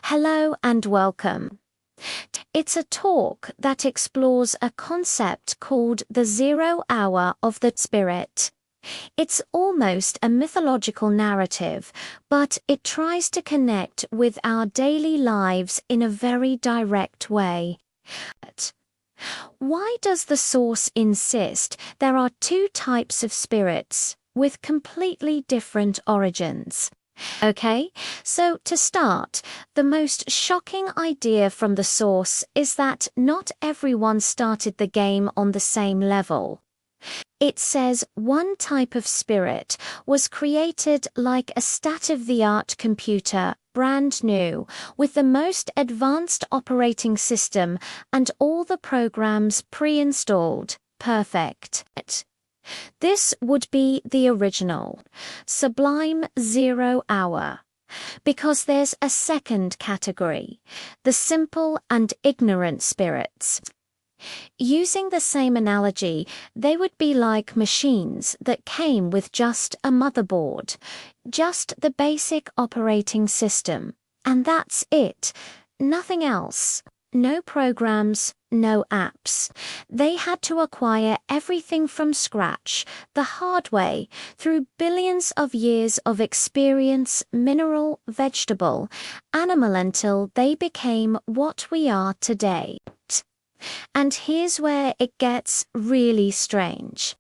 Hello and welcome. It's a talk that explores a concept called the 0 hour of the spirit. It's almost a mythological narrative, but it tries to connect with our daily lives in a very direct way. Why does the source insist there are two types of spirits with completely different origins? Okay, so to start, the most shocking idea from the source is that not everyone started the game on the same level. It says one type of spirit was created like a state-of-the-art computer, brand new, with the most advanced operating system and all the programs pre-installed. Perfect. This would be the original, sublime 0 hour. Because there's a second category, the simple and ignorant spirits. Using the same analogy, they would be like machines that came with just a motherboard, just the basic operating system, and that's it, nothing else. No programs, no apps. They had to acquire everything from scratch, the hard way, through billions of years of experience, mineral, vegetable, animal, until they became what we are today. And here's where it gets really strange.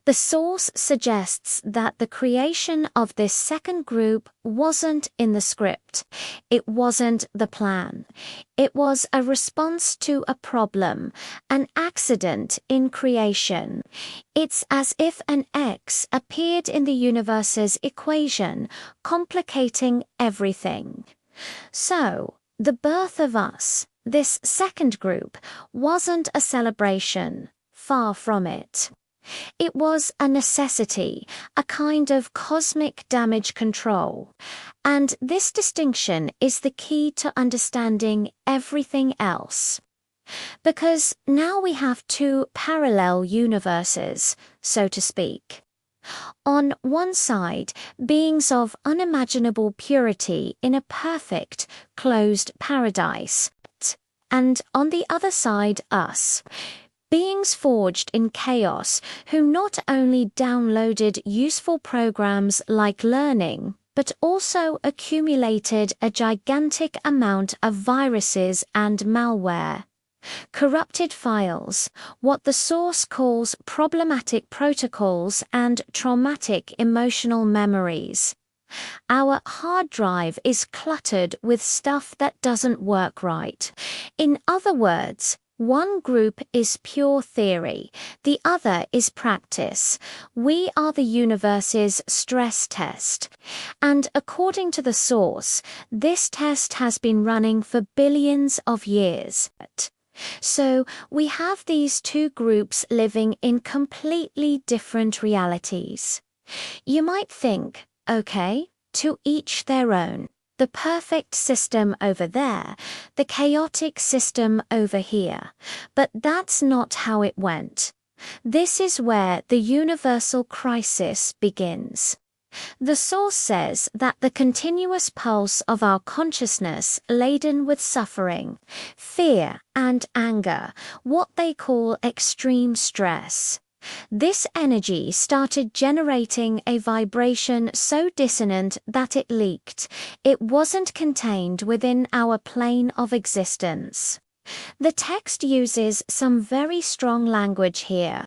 The source suggests that the creation of this second group wasn't in the script. It wasn't the plan. It was a response to a problem, an accident in creation. It's as if an X appeared in the universe's equation, complicating everything. So, the birth of us, this second group, wasn't a celebration. Far from it. It was a necessity, a kind of cosmic damage control. And this distinction is the key to understanding everything else. Because now we have two parallel universes, so to speak. On one side, beings of unimaginable purity in a perfect, closed paradise. And on the other side, us. Beings forged in chaos who not only downloaded useful programs like learning, but also accumulated a gigantic amount of viruses and malware. Corrupted files, what the source calls problematic protocols and traumatic emotional memories. Our hard drive is cluttered with stuff that doesn't work right. In other words, one group is pure theory, the other is practice. We are the universe's stress test. And according to the source, this test has been running for billions of years. So we have these two groups living in completely different realities. You might think, okay, to each their own. The perfect system over there, the chaotic system over here. But that's not how it went. This is where the universal crisis begins. The source says that the continuous pulse of our consciousness laden with suffering, fear, and anger, what they call extreme stress. This energy started generating a vibration so dissonant that it leaked. It wasn't contained within our plane of existence. The text uses some very strong language here.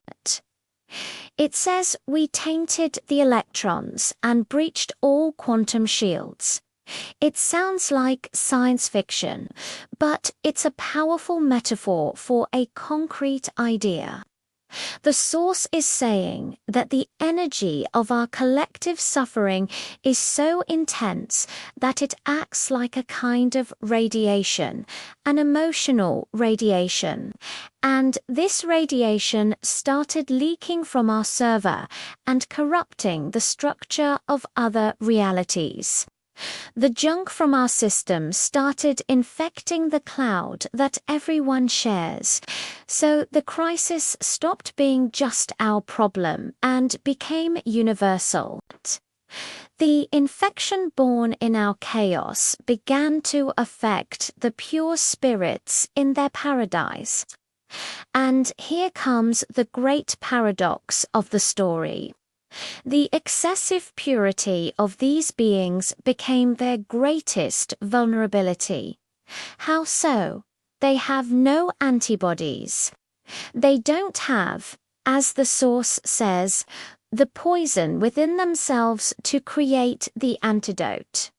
It says we tainted the electrons and breached all quantum shields. It sounds like science fiction, but it's a powerful metaphor for a concrete idea. The source is saying that the energy of our collective suffering is so intense that it acts like a kind of radiation, an emotional radiation. And this radiation started leaking from our server and corrupting the structure of other realities. The junk from our system started infecting the cloud that everyone shares. So the crisis stopped being just our problem and became universal. The infection born in our chaos began to affect the pure spirits in their paradise. And here comes the great paradox of the story. The excessive purity of these beings became their greatest vulnerability. How so? They have no antibodies. They don't have, as the source says, the poison within themselves to create the antidote.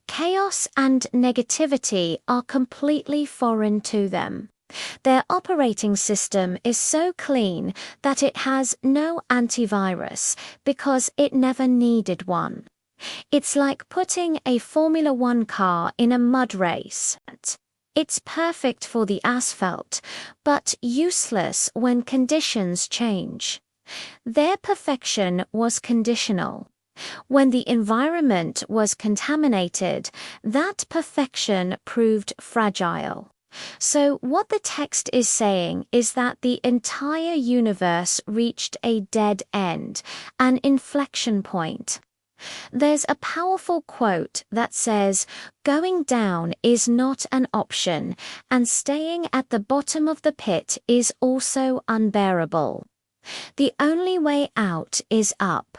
Chaos and negativity are completely foreign to them. Their operating system is so clean that it has no antivirus because it never needed one. It's like putting a Formula One car in a mud race. It's perfect for the asphalt, but useless when conditions change. Their perfection was conditional. When the environment was contaminated, that perfection proved fragile. So what the text is saying is that the entire universe reached a dead end, an inflection point. There's a powerful quote that says, "Going down is not an option, and staying at the bottom of the pit is also unbearable. The only way out is up."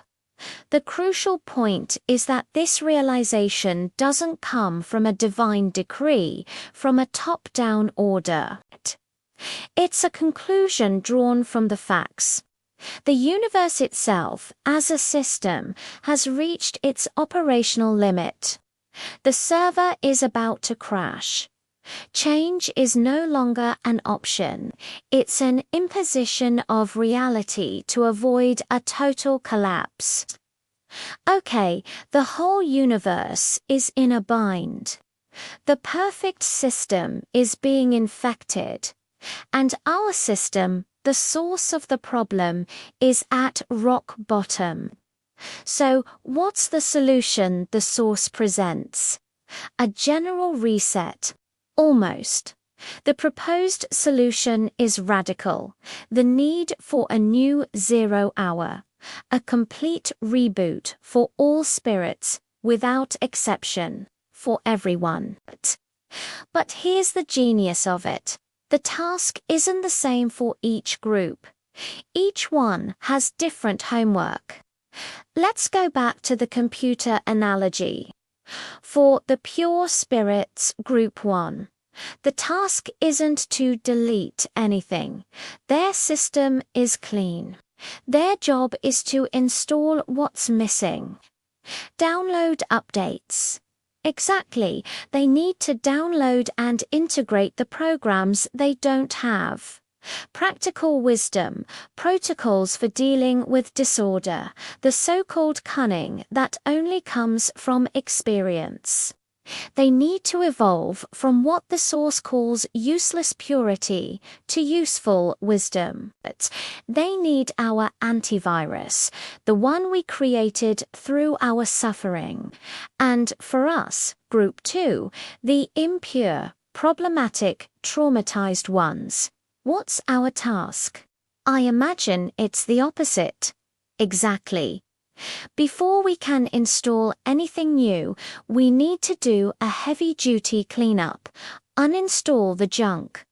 The crucial point is that this realization doesn't come from a divine decree, from a top-down order. It's a conclusion drawn from the facts. The universe itself, as a system, has reached its operational limit. The server is about to crash. Change is no longer an option. It's an imposition of reality to avoid a total collapse. Okay, the whole universe is in a bind. The perfect system is being infected, and our system, the source of the problem, is at rock bottom. So, what's the solution the source presents? A general reset. Almost. The proposed solution is radical. The need for a new 0 hour. A complete reboot for all spirits, without exception, for everyone. But here's the genius of it. The task isn't the same for each group. Each one has different homework. Let's go back to the computer analogy. For the pure spirits, Group 1, the task isn't to delete anything. Their system is clean. Their job is to install what's missing. Download updates. Exactly, they need to download and integrate the programs they don't have. Practical wisdom, protocols for dealing with disorder, the so-called cunning that only comes from experience. They need to evolve from what the source calls useless purity to useful wisdom. But they need our antivirus, the one we created through our suffering. And for us, Group 2, the impure, problematic, traumatized ones. What's our task? I imagine it's the opposite. Exactly. Before we can install anything new, we need to do a heavy-duty cleanup, uninstall the junk.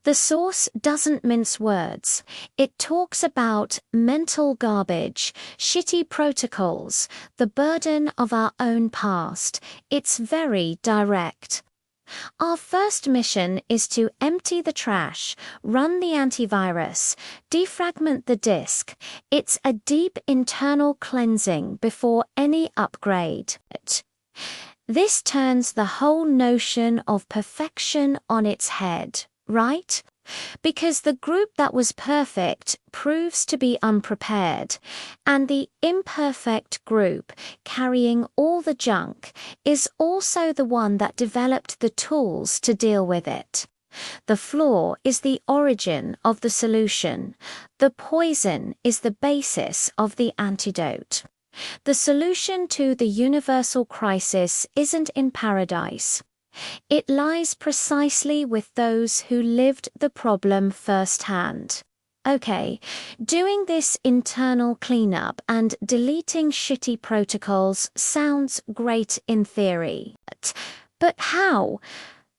The source doesn't mince words. It talks about mental garbage, shitty protocols, the burden of our own past. It's very direct. Our first mission is to empty the trash, run the antivirus, defragment the disk. It's a deep internal cleansing before any upgrade. This turns the whole notion of perfection on its head, right? Because the group that was perfect proves to be unprepared, and the imperfect group, carrying all the junk, is also the one that developed the tools to deal with it. The flaw is the origin of the solution. The poison is the basis of the antidote. The solution to the universal crisis isn't in paradise. It lies precisely with those who lived the problem firsthand. Okay, doing this internal cleanup and deleting shitty protocols sounds great in theory. But how?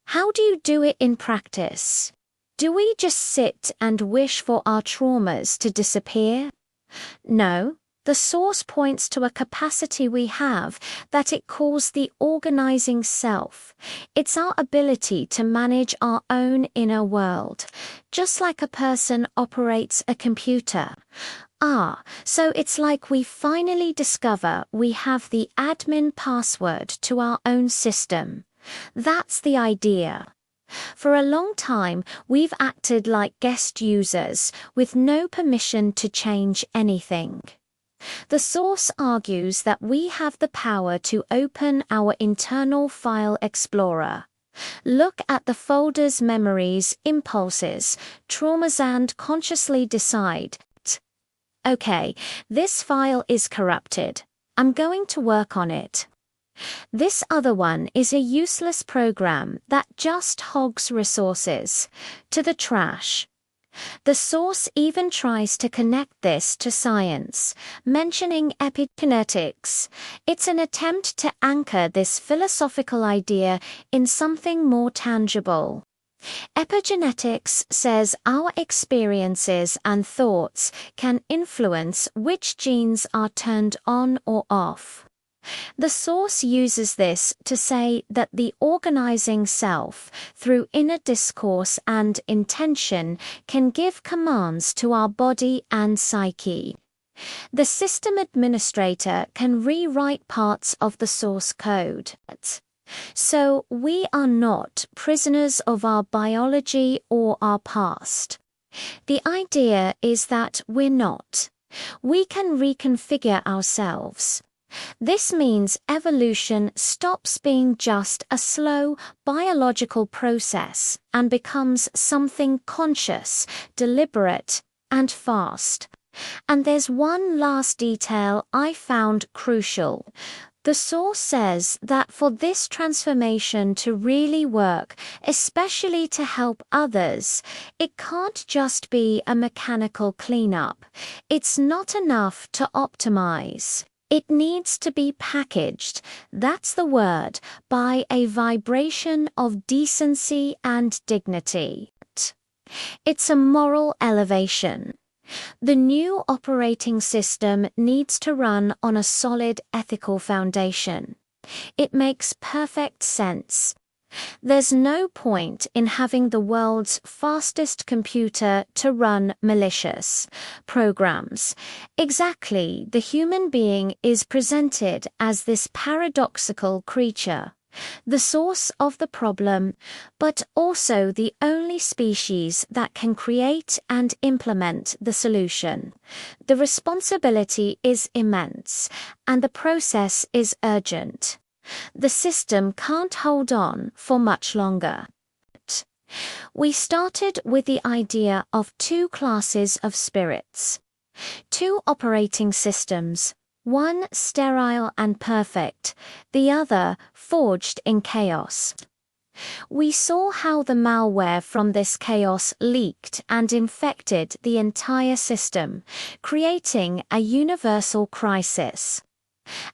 How do you do it in practice? Do we just sit and wish for our traumas to disappear? No. The source points to a capacity we have that it calls the organizing self. It's our ability to manage our own inner world, just like a person operates a computer. So it's like we finally discover we have the admin password to our own system. That's the idea. For a long time, we've acted like guest users with no permission to change anything. The source argues that we have the power to open our internal file explorer. Look at the folders, memories, impulses, traumas, and consciously decide, okay, this file is corrupted. I'm going to work on it. This other one is a useless program that just hogs resources. To the trash. The source even tries to connect this to science, mentioning epigenetics. It's an attempt to anchor this philosophical idea in something more tangible. Epigenetics says our experiences and thoughts can influence which genes are turned on or off. The source uses this to say that the organizing self, through inner discourse and intention, can give commands to our body and psyche. The system administrator can rewrite parts of the source code. So we are not prisoners of our biology or our past. The idea is that we're not. We can reconfigure ourselves. This means evolution stops being just a slow biological process and becomes something conscious, deliberate, and fast. And there's one last detail I found crucial. The source says that for this transformation to really work, especially to help others, it can't just be a mechanical cleanup. It's not enough to optimize. It needs to be packaged, that's the word, by a vibration of decency and dignity. It's a moral elevation. The new operating system needs to run on a solid ethical foundation. It makes perfect sense. There's no point in having the world's fastest computer to run malicious programs. Exactly, the human being is presented as this paradoxical creature, the source of the problem, but also the only species that can create and implement the solution. The responsibility is immense, and the process is urgent. The system can't hold on for much longer. We started with the idea of two classes of spirits. Two operating systems, one sterile and perfect, the other forged in chaos. We saw how the malware from this chaos leaked and infected the entire system, creating a universal crisis.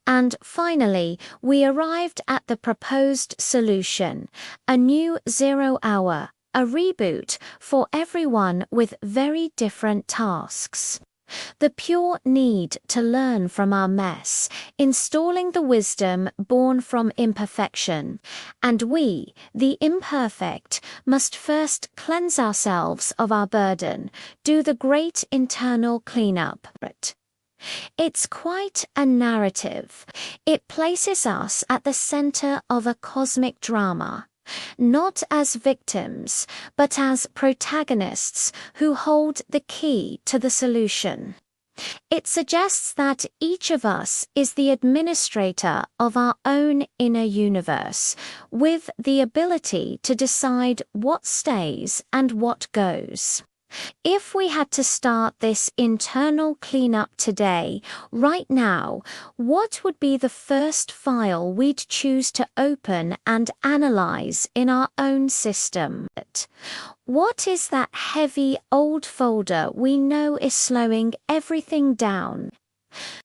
And finally, we arrived at the proposed solution, a new 0 hour, a reboot for everyone with very different tasks. The pure need to learn from our mess, installing the wisdom born from imperfection, and we, the imperfect, must first cleanse ourselves of our burden, do the great internal cleanup. It's quite a narrative. It places us at the center of a cosmic drama, not as victims, but as protagonists who hold the key to the solution. It suggests that each of us is the administrator of our own inner universe, with the ability to decide what stays and what goes. If we had to start this internal cleanup today, right now, what would be the first file we'd choose to open and analyze in our own system? What is that heavy old folder we know is slowing everything down?